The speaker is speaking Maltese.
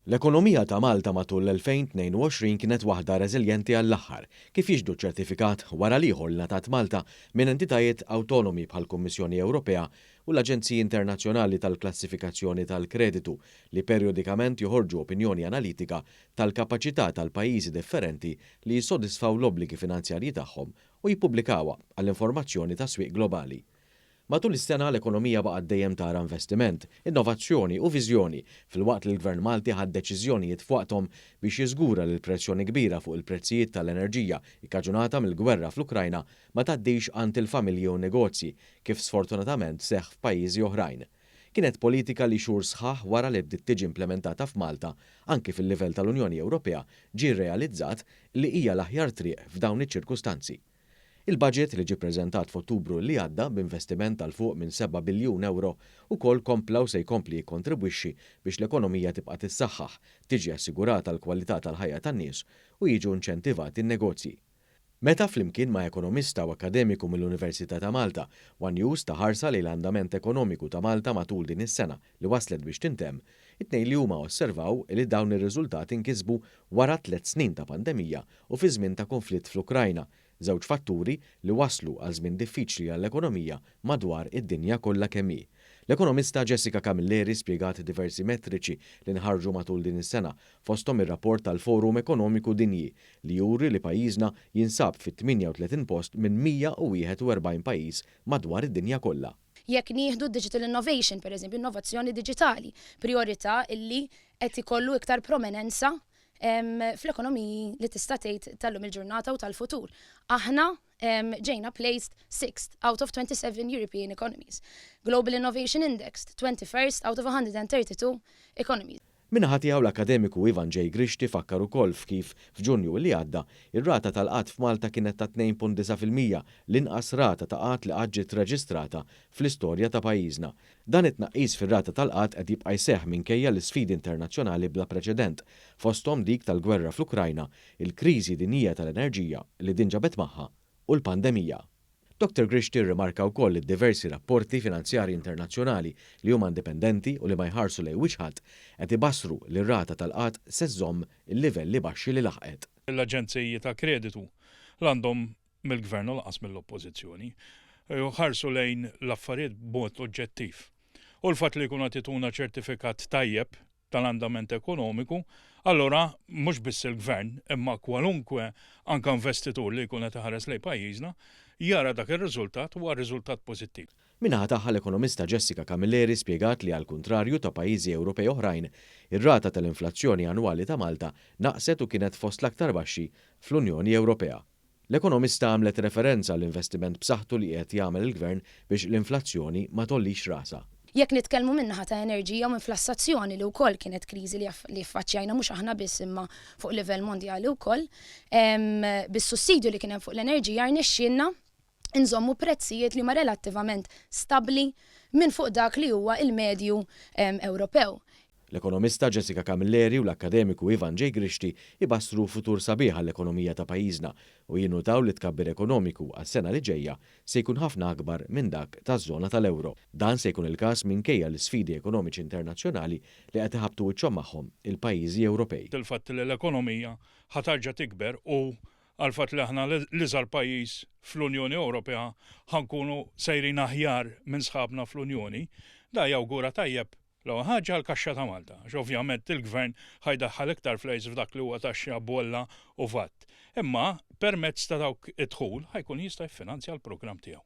L-ekonomija ta' Malta matul l-2022 kienet waħda reżiljenti għall-aħħar kif jiġdu ċertifikat wara li ieħor ngħatat Malta minn entitajiet awtonomi bħall-Kummissjoni Ewropea u l-Aġenziji Internazzjonali tal-Klassifikazzjoni tal-Kreditu li perjodikament joħorġu opinjoni analitika tal-kapaċità tal-pajjiżi differenti li jissodisfaw l-obbligi finanzjarji tagħhom u jippubblikawha għall-informazzjoni tas-swieq globali. Matul is-sena l-ekonomija baqgħet dejjem tara investiment, innovazzjoni u viżjoni filwaqt li l-Gvern Malti ħadd deċiżjonijiet f'waqthom biex jiżgura li l-pressjoni kbira fuq il-prezzijiet tal-enerġija ikkaġunata mill-gwerra fl-Ukrajna ma tgħaddix għand il-familji u negozji kif sfortunatament seħħ f'pajjiżi oħrajn. Kienet politika li xhur sħaħ wara li bdiet tiġi implementata f'Malta anke fil-livell tal-Unjoni Ewropea ġie rrealizzat li hija l-aħjar triq f'dawn iċ-ċirkustanzi. Il-budget li ġie ppreżentat f'Ottubru li għadda b'investiment tal fuq minn 7 biljun euro ukoll kompla u se jkompli jikkontribwixxi biex l-ekonomija tibqa' tissaħħaħ, tiġi assigurata l-kwalità tal-ħajja tan-nies u jiġu inċentivati n-negozji. Meta flimkien ma' ekonomista u akademiku mill-Università ta' Malta, One News taħarsa lejn l-andament ekonomiku ta' Malta matul din is-sena li waslet biex tintemm, it-tnejn li huma osservaw li dawn ir-riżultati nkisbu wara 3 snin ta' pandemija u fi żmien ta' konflitt fl-Ukrajna, żewġ fatturi li waslu għal żmien diffiċli għall-ekonomija madwar id-dinja kollha kemm hi. L-ekonomista Jessica Camilleri spjegat diversi metriċi li nħarġu matul din is-sena fosthom ir-rapport tal-Forum Ekonomiku Dinji li juri li pajjiżna jinsab fit-38 post minn 141 pajjiż madwar id-dinja kollha. Jekk nieħdu digital innovation, pereżempju innovazzjoni diġitali, priorità illi qed ikollu iktar prominenza fl-ekonomiji li tista' tgħid tal-lum il-ġurnata u tal-futur. Aħna ġejna placed 6th out of 27 European economies. Global Innovation Index 21st out of 132 economies. Minnaħa tiegħu l-akademiku Ivan J. Grishti fakkar ukoll f'kif f'Ġunju li għadda ir-rata tal-qatt f'Malta kienet ta' 2.9%, l-inqas rata ta' qatt li qatt ġiet reġistrata fl-istorja ta' pajjiżna. Dan it-tnaqqis fir-rata tal-qatt qed jibqa' jseħħ minkejja l-isfidi internazzjonali bla preċedent, fosthom dik tal-gwerra fl-Ukrajna, il-kriżi dinjija tal-enerġija li din ġabet magħha u l-pandemija. Dr. Grishti rimarka wkoll id-diversi rapporti finanzjarji internazzjonali li huma indipendenti u li ma jħarsu lejn wiċħad qed ibassru li r-rata tal-qatt se żżomm il-livelli baxxi li laħqet. L-aġenziji ta' kreditu l-għandhom mill-gvern u laqas mill-oppożizzjoni ħarsu lejn l-affarijiet b'mod oġġettiv. U l-fatt li jkun qed ituna ċertifikat tajjeb tal-andament ekonomiku, allora mhux biss il-gvern imma kwalunkwe anke investitur li jkun qed iħares lejn pajjiżna jara dak ir-riżultat huwa riżultat pożittiv. Minnaħa tagħha l-ekonomista Jessica Camilleri spjegat li għall-kuntrarju ta' pajjiżi Ewropej oħrajn, ir-rata tal-inflazzjoni annwali ta' Malta naqset u kienet fost l-aktar baxxi fl-Unjoni Ewropea. L-ekonomista għamlet referenza għall-investiment b'saħħtu li qed jagħmel il-gvern biex l-inflazzjoni ma tollix rasa. Jekk nitkellmu minnaħa ta' enerġija u inflassazzjoni li wkoll kienet kriżi li ffaċċjajna mhux aħna biss imma fuq livell mondjali wkoll, bis-sussidju li kien hemm fuq l-enerġija rnexxielna nżommu prezzijiet li ma relattivament stabbli minn fuq dak li huwa il-medju Ewropew. L-ekonomista Jessica Camilleri u l-akademiku Ivan J. Grishti ibassru futur sabiħ għall-ekonomija ta' pajjiżna u jinnutaw li tkabbir ekonomiku għas-sena li ġejja se jkun ħafna akbar minn dak taż-żona tal-Ewro. Dan se jkun il-każ minkejja l-isfidi ekonomiċi internazzjonali li qed iħabbtu wiċċhom magħhom il-pajjiżi Ewropej. Il-fatt li l-ekonomija ħatarġa' tikber u għal-fatt li aħna l-iżgħar pajjiż fl-Unjoni Ewropea ħankunu sejrin aħjar minn sħabna fl-Unjoni, da jawgura tajjeb ħaġa l-kaxxa ta' Malta, ovvjament il-gvern ħajdaħħal iktar flejs f'dak li huwa taxxa bolla u vatt. Imma permezz ta' dawk id-dħul ħajkun jista' jiffinanzja l-programm tiegħu.